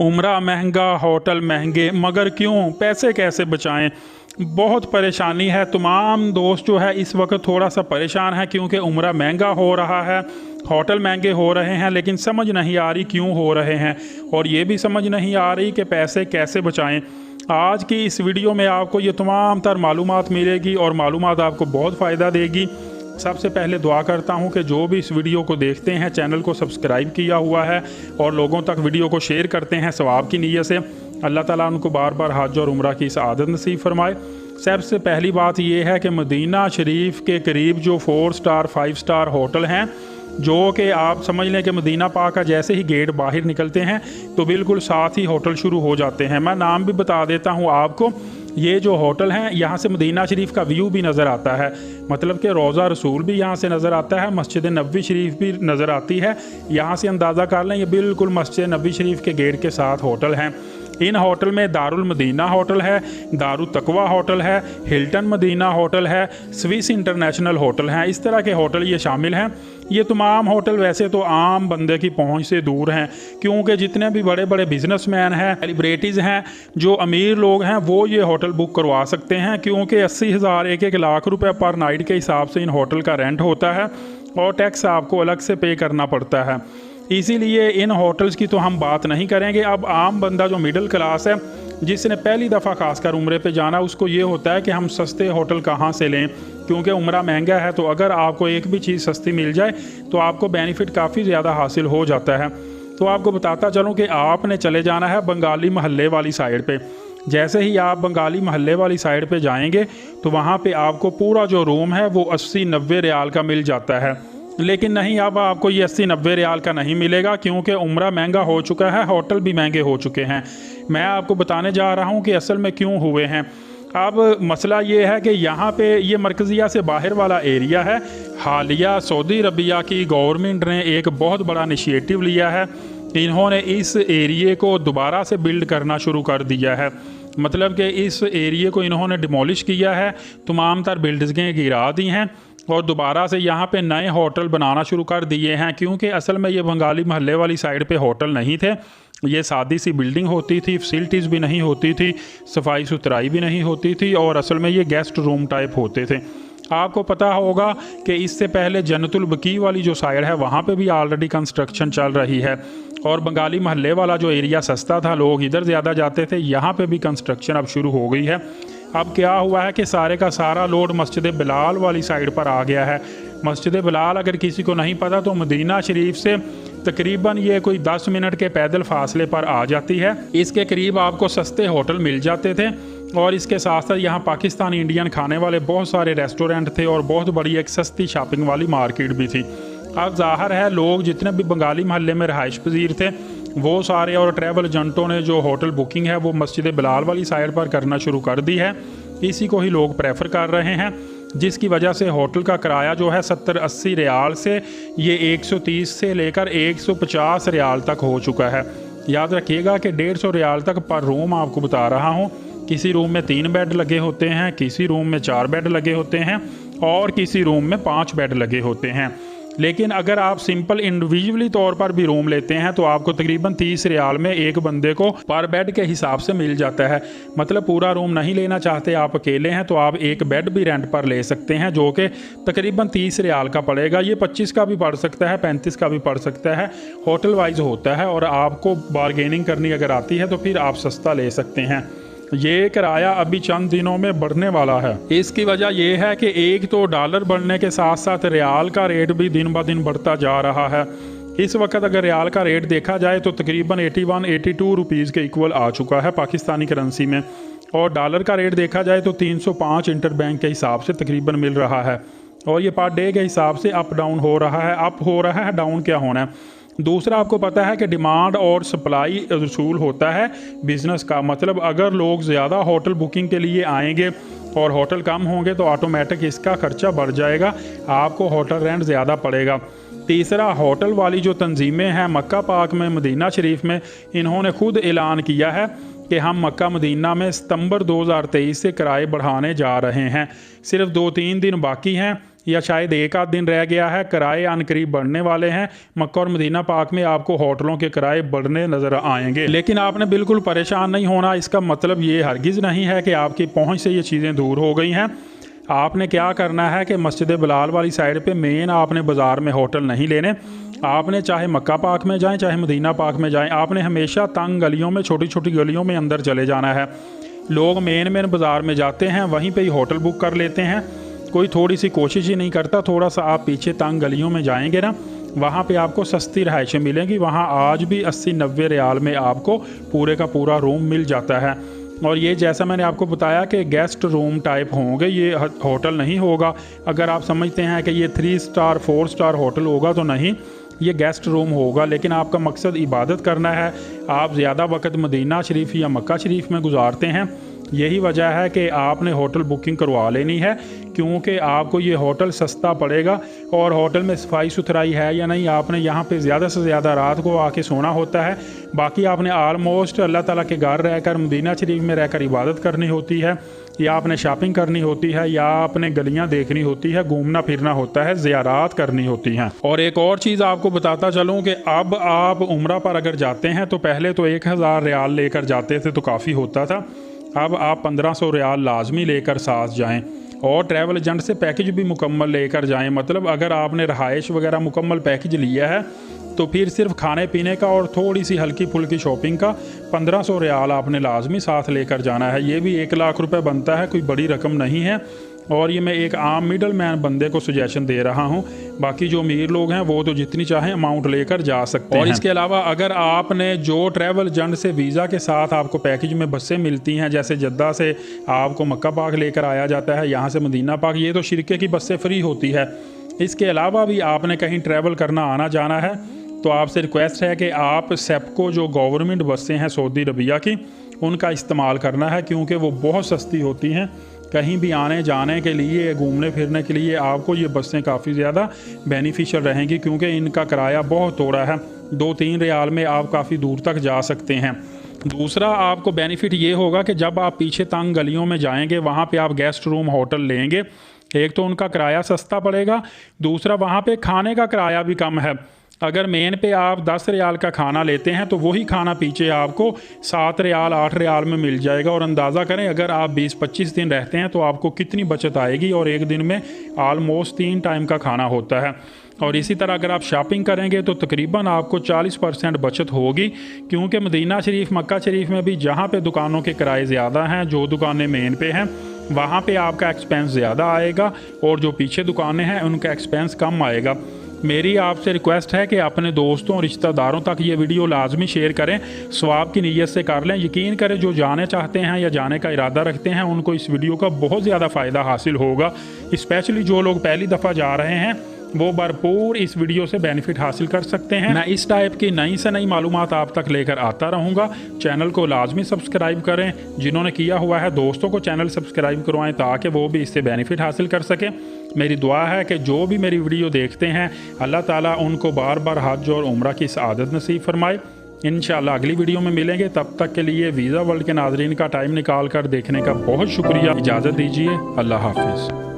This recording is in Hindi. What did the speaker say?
उम्रा महंगा, होटल महंगे, मगर क्यों, पैसे कैसे बचाएं। बहुत परेशानी है। तमाम दोस्त जो है इस वक्त थोड़ा सा परेशान है क्योंकि उम्रा महंगा हो रहा है, होटल महंगे हो रहे हैं, लेकिन समझ नहीं आ रही क्यों हो रहे हैं, और ये भी समझ नहीं आ रही कि पैसे कैसे बचाएं। आज की इस वीडियो में आपको ये तमाम तर मालूमात मिलेगी और मालूमात आपको बहुत फ़ायदा देगी। सबसे पहले दुआ करता हूँ कि जो भी इस वीडियो को देखते हैं चैनल को सब्सक्राइब किया हुआ है और लोगों तक वीडियो को शेयर करते हैं सवाब की नीयत से, अल्लाह ताला उनको बार बार हज और उम्रा की सआदत नसीब फरमाए। सबसे पहली बात यह है कि मदीना शरीफ के करीब जो 4 स्टार 5 स्टार होटल हैं, जो कि आप समझ लें कि मदीना पाक का जैसे ही गेट बाहर निकलते हैं तो बिल्कुल साथ ही होटल शुरू हो जाते हैं। मैं नाम भी बता देता हूँ आपको। ये जो होटल हैं यहाँ से मदीना शरीफ का व्यू भी नज़र आता है, मतलब कि रोज़ा रसूल भी यहाँ से नज़र आता है, मस्जिद नबवी शरीफ भी नज़र आती है। यहाँ से अंदाज़ा कर लें ये बिल्कुल मस्जिद नबवी शरीफ के गेट के साथ होटल हैं। इन होटल में दारुल मदीना होटल है, दारुल तकवा होटल है, हिल्टन मदीना होटल है, स्विस इंटरनेशनल होटल हैं। इस तरह के होटल ये शामिल हैं। ये तमाम होटल वैसे तो आम बंदे की पहुंच से दूर हैं, क्योंकि जितने भी बड़े बड़े बिजनेसमैन हैं, सेलिब्रिटीज़ हैं, जो अमीर लोग हैं, वो ये होटल बुक करवा सकते हैं, क्योंकि 80,000 1 लाख रुपए पर नाइट के हिसाब से इन होटल का रेंट होता है और टैक्स आपको अलग से पे करना पड़ता है। इसीलिए इन होटल्स की तो हम बात नहीं करेंगे। अब आम बंदा जो मिडिल क्लास है, जिसने पहली दफ़ा खासकर उम्रे पे जाना, उसको ये होता है कि हम सस्ते होटल कहाँ से लें, क्योंकि उम्रा महंगा है। तो अगर आपको एक भी चीज़ सस्ती मिल जाए तो आपको बेनिफिट काफ़ी ज़्यादा हासिल हो जाता है। तो आपको बताता चलूँ कि आपने चले जाना है बंगाली महल्ले वाली साइड पे। जैसे ही आप बंगाली महल्ले वाली साइड पे जाएंगे तो वहाँ पे आपको पूरा जो रूम है वो 80-90 रियाल का मिल जाता है। लेकिन नहीं, अब आपको ये 80-90 रियाल का नहीं मिलेगा, क्योंकि उम्रा महंगा हो चुका है, होटल भी महंगे हो चुके हैं। मैं आपको बताने जा रहा हूँ कि असल में क्यों हुए हैं। अब मसला ये है कि यहाँ पे ये मरकज़िया से बाहर वाला एरिया है। हालिया सऊदी अरबिया की गवर्नमेंट ने एक बहुत बड़ा इनिशिएटिव लिया है। इन्होंने इस एरिए को दोबारा से बिल्ड करना शुरू कर दिया है, मतलब कि इस एरिए को इन्होंने डिमोलिश किया है, तमाम तर बिल्डिंगें गिरा दी हैं और दोबारा से यहाँ पे नए होटल बनाना शुरू कर दिए हैं। क्योंकि असल में ये बंगाली महल्ले वाली साइड पे होटल नहीं थे, ये सादी सी बिल्डिंग होती थी, फैसिलिटीज़ भी नहीं होती थी, सफाई सुथराई भी नहीं होती थी, और असल में ये गेस्ट रूम टाइप होते थे। आपको पता होगा कि इससे पहले जन्नतुल बकी वाली जो साइड है वहाँ पे भी ऑलरेडी कंस्ट्रक्शन चल रही है, और बंगाली महल्ले वाला जो एरिया सस्ता था, लोग इधर ज़्यादा जाते थे, यहाँ पे भी कंस्ट्रक्शन अब शुरू हो गई है। अब क्या हुआ है कि सारे का सारा लोड मस्जिद बिलाल वाली साइड पर आ गया है। मस्जिद बिलाल अगर किसी को नहीं पता तो मदीना शरीफ से तकरीबन ये कोई 10 मिनट के पैदल फासले पर आ जाती है। इसके करीब आपको सस्ते होटल मिल जाते थे, और इसके साथ साथ यहाँ पाकिस्तानी इंडियन खाने वाले बहुत सारे रेस्टोरेंट थे और बहुत बड़ी एक सस्ती शॉपिंग वाली मार्केट भी थी। अब ज़ाहिर है लोग जितने भी बंगाली महल्ले में रहाइश पजीर थे वो सारे, और ट्रैवल एजेंटों ने जो होटल बुकिंग है वो मस्जिद बिलाल वाली साइड पर करना शुरू कर दी है। इसी को ही लोग प्रेफर कर रहे हैं, जिसकी वजह से होटल का किराया जो है 70-80 रियाल से ये 130 से लेकर 150 रियाल तक हो चुका है। याद रखिएगा कि 150 रियाल तक पर रूम आपको बता रहा हूँ। किसी रूम में 3 बेड लगे होते हैं, किसी रूम में 4 बेड लगे होते हैं, और किसी रूम में 5 बेड लगे होते हैं। लेकिन अगर आप सिंपल इंडिविजुअली तौर पर भी रूम लेते हैं तो आपको तकरीबन 30 रियाल में एक बंदे को पर बेड के हिसाब से मिल जाता है। मतलब पूरा रूम नहीं लेना चाहते, आप अकेले हैं, तो आप एक बेड भी रेंट पर ले सकते हैं, जो कि तकरीबन 30 रियाल का पड़ेगा। ये 25 का भी पड़ सकता है, 35 का भी पड़ सकता है, होटल वाइज होता है, और आपको बारगेनिंग करनी अगर आती है तो फिर आप सस्ता ले सकते हैं। ये किराया अभी चंद दिनों में बढ़ने वाला है। इसकी वजह यह है कि एक तो डॉलर बढ़ने के साथ साथ रियाल का रेट भी दिन ब दिन बढ़ता जा रहा है। इस वक्त अगर रियाल का रेट देखा जाए तो तकरीबन 81-82 रुपीज़ के इक्वल आ चुका है पाकिस्तानी करेंसी में, और डॉलर का रेट देखा जाए तो 305 इंटर बैंक के हिसाब से तकरीबन मिल रहा है, और ये पर डे के हिसाब से अप डाउन हो रहा है। अप हो रहा है, डाउन क्या होना है। दूसरा, आपको पता है कि डिमांड और सप्लाई रसूल होता है बिज़नेस का, मतलब अगर लोग ज़्यादा होटल बुकिंग के लिए आएंगे और होटल कम होंगे तो ऑटोमेटिक इसका खर्चा बढ़ जाएगा, आपको होटल रेंट ज़्यादा पड़ेगा। तीसरा, होटल वाली जो तंजीमें हैं मक्का पाक में, मदीना शरीफ में, इन्होंने खुद ऐलान किया है कि हम मक्का मदीना में सितंबर 2023 से किराए बढ़ाने जा रहे हैं। सिर्फ 2-3 दिन बाकी हैं या शायद एक आध दिन रह गया है, किराए अनकरीब बढ़ने वाले हैं। मक्का और मदीना पाक में आपको होटलों के किराए बढ़ने नज़र आएंगे। लेकिन आपने बिल्कुल परेशान नहीं होना। इसका मतलब ये हरगिज़ नहीं है कि आपकी पहुंच से ये चीज़ें दूर हो गई हैं। आपने क्या करना है कि मस्जिद बिलाल वाली साइड पे मेन आपने बाज़ार में होटल नहीं लेने। आपने चाहे मक्का पाक में जाएं चाहे मदीना पाक में जाएं, आपने हमेशा तंग गलियों में, छोटी छोटी गलियों में अंदर चले जाना है। लोग मेन बाज़ार में जाते हैं, वहीं पे ही होटल बुक कर लेते हैं। कोई थोड़ी सी कोशिश ही नहीं करता। थोड़ा सा आप पीछे तंग गलियों में जाएंगे ना, वहाँ पे आपको सस्ती रहायशें मिलेंगी। वहाँ आज भी 80-90 रियाल में आपको पूरे का पूरा रूम मिल जाता है। और ये जैसा मैंने आपको बताया कि गेस्ट रूम टाइप होंगे, ये होटल नहीं होगा। अगर आप समझते हैं कि ये 3 स्टार 4 स्टार होटल होगा, तो नहीं, ये गेस्ट रूम होगा। लेकिन आपका मकसद इबादत करना है, आप ज़्यादा वक्त मदीना शरीफ या मक्का शरीफ में गुजारते हैं, यही वजह है कि आपने होटल बुकिंग करवा लेनी है, क्योंकि आपको ये होटल सस्ता पड़ेगा। और होटल में सफाई सुथराई है या नहीं, आपने यहाँ पे ज़्यादा से ज़्यादा रात को आके सोना होता है। बाकी आपने आलमोस्ट अल्लाह ताला के घर रहकर, मदीना शरीफ में रहकर इबादत करनी होती है, या आपने शॉपिंग करनी होती है, या आपने गलियाँ देखनी होती है, घूमना फिरना होता है, ज़ियारात करनी होती हैं। और एक और चीज़ आपको बताता चलूँ कि अब आप उम्रा पर अगर जाते हैं तो पहले तो 1000 रियाल लेकर जाते थे तो काफ़ी होता था। अब आप 1500 रियाल लाजमी लेकर साथ जाएं, और ट्रैवल एजेंट से पैकेज भी मुकम्मल लेकर जाएं। मतलब अगर आपने रहाइश वगैरह मुकम्मल पैकेज लिया है तो फिर सिर्फ खाने पीने का और थोड़ी सी हल्की फुल्की शॉपिंग का 1500 रियाल आपने लाजमी साथ लेकर जाना है। ये भी 1 लाख रुपए बनता है, कोई बड़ी रकम नहीं है। और ये मैं एक आम मिडल मैन बंदे को सजेशन दे रहा हूँ। बाकी जो अमीर लोग हैं वो तो जितनी चाहें अमाउंट लेकर जा सकते हैं। और इसके अलावा अगर आपने जो ट्रैवल एजेंट से वीज़ा के साथ आपको पैकेज में बसें मिलती हैं, जैसे जद्दा से आपको मक्का पाक लेकर आया जाता है, यहाँ से मदीना पाक, ये तो शिरके की बसें फ्री होती है। इसके अलावा भी आपने कहीं ट्रैवल करना आना जाना है तो आपसे रिक्वेस्ट है कि आप सेप्को जो गवर्नमेंट बसें हैं सऊदी अरबिया की, उनका इस्तेमाल करना है, क्योंकि वो बहुत सस्ती होती हैं। कहीं भी आने जाने के लिए, घूमने फिरने के लिए आपको ये बसें काफ़ी ज़्यादा बेनिफिशियल रहेंगी, क्योंकि इनका किराया बहुत थोड़ा है। 2-3 रियाल में आप काफ़ी दूर तक जा सकते हैं। दूसरा आपको बेनिफिट ये होगा कि जब आप पीछे तंग गलियों में जाएंगे, वहाँ पे आप गेस्ट रूम होटल लेंगे, एक तो उनका किराया सस्ता पड़ेगा, दूसरा वहाँ पे खाने का किराया भी कम है। अगर मेन पे आप 10 रियाल का खाना लेते हैं तो वही खाना पीछे आपको 7 रियाल 8 रियाल में मिल जाएगा। और अंदाज़ा करें अगर आप 20-25 दिन रहते हैं तो आपको कितनी बचत आएगी। और एक दिन में आलमोस्ट 3 टाइम का खाना होता है। और इसी तरह अगर आप शॉपिंग करेंगे तो तकरीबन आपको 40% बचत होगी, क्योंकि मदीना शरीफ मक्का शरीफ में भी जहाँ पे दुकानों के किराए ज़्यादा हैं, जो दुकानें मेन पे हैं, वहाँ पे आपका एक्सपेंस ज़्यादा आएगा, और जो पीछे दुकानें हैं उनका एक्सपेंस कम आएगा। मेरी आपसे रिक्वेस्ट है कि अपने दोस्तों और रिश्तेदारों तक ये वीडियो लाजमी शेयर करें, सवाब की नीयत से कर लें। यकीन करें जो जाने चाहते हैं या जाने का इरादा रखते हैं उनको इस वीडियो का बहुत ज़्यादा फ़ायदा हासिल होगा। स्पेशली जो लोग पहली दफ़ा जा रहे हैं वो भरपूर इस वीडियो से बेनिफिट हासिल कर सकते हैं। मैं इस टाइप की नई से नई मालूमात आप तक लेकर आता रहूँगा। चैनल को लाजमी सब्सक्राइब करें, जिन्होंने किया हुआ है दोस्तों को चैनल सब्सक्राइब करवाएं ताकि वो भी इससे बेनिफिट हासिल कर सकें। मेरी दुआ है कि जो भी मेरी वीडियो देखते हैं अल्लाह ताला उनको बार बार हज और उम्रा की सआदत नसीब फरमाए। इंशाअल्लाह अगली वीडियो में मिलेंगे। तब तक के लिए वीज़ा वर्ल्ड के नाज़रीन का टाइम निकाल कर देखने का बहुत शुक्रिया। इजाज़त दीजिए। अल्लाह हाफिज़।